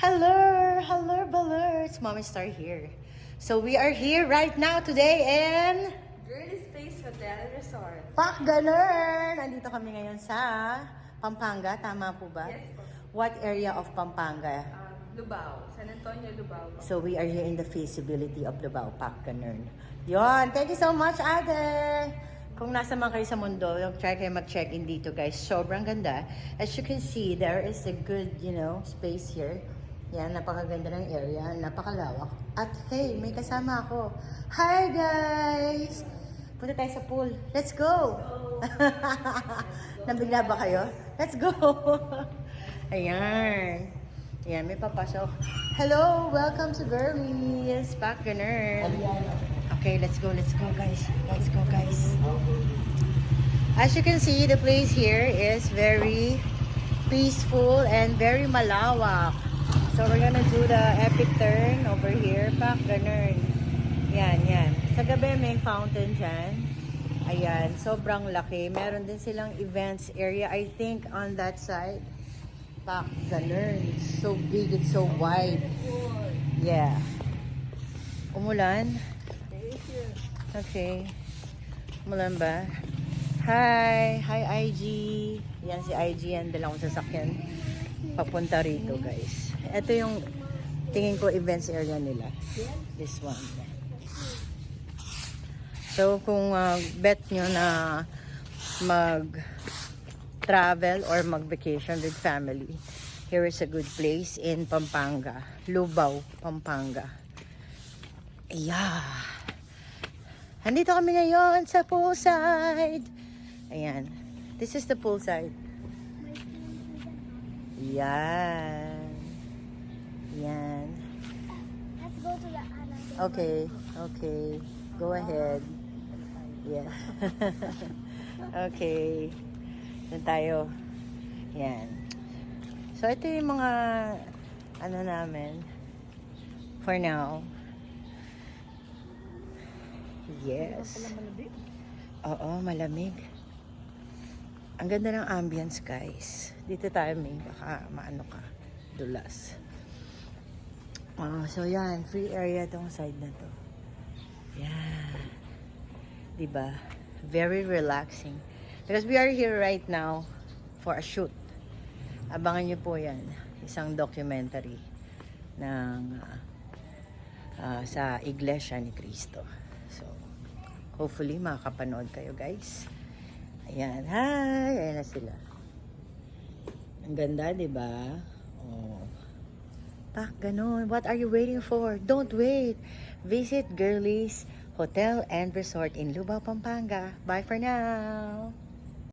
Hello, hello, Ballerts! Mommy Star here. So we are here right now today in Girly Space Hotel Resort. Pak Ganern! Nandito kami ngayon sa Pampanga, tama po ba? Yes po. What area of Pampanga? Lubao. San Antonio, Lubao. So we are here in the feasibility of Lubao, Pak Ganern. Yon, thank you so much, Ate! Kung nasa man kayo sa mundo, try kayo mag-check-in dito, guys. Sobrang ganda. As you can see, there is a good, space here. Yan, napakaganda ng area, napakalawak. At hey, may kasama ako. Hi, guys! Punta tayo sa pool. Let's go! Nabigla ba kayo? Let's go! Ayan. Ayan, may papasok. Hello! Welcome to Girlies! Pak Ganern. Okay, let's go, guys. Let's go, guys. As you can see, the place here is very peaceful and very malawak. So we're gonna do the epic turn over here. Pak Ganern. Yan, yan. Sa gabi may fountain dyan. Ayan, sobrang laki. Meron din silang events area, I think, on that side. Pak Ganern. It's so big, it's so wide. Yeah. Umulan? Okay. Umulan ba? Hi! Hi, IG! Yan si IG, yan. Dala kong sasakyan. Papunta rito, guys. Ito yung tingin ko events area nila. This one. So, kung bet nyo na mag-travel or mag-vacation with family, here is a good place in Pampanga. Lubao, Pampanga. Yeah! Andito kami ngayon sa poolside. Ayan. This is the poolside. Yan. Yan. Let's go to the other. Okay. Okay. Go ahead. Yeah. Okay. Doon tayo. Yan. So, ito yung mga ano namin for now. Yes. Oo, malamig. Ang ganda ng ambience, guys. Dito tayo, may baka maano ka, dulas. So yan, free area tong side na to. Yan. Diba? Very relaxing. Because we are here right now for a shoot. Abangan nyo po yan. Isang documentary ng sa Iglesia ni Cristo. So, hopefully makakapanood kayo, guys. Ayan. Hi! Ayan na sila. Ang ganda, diba? Oh. Pak, ganon. What are you waiting for? Don't wait. Visit Girlies Hotel and Resort in Lubao, Pampanga. Bye for now.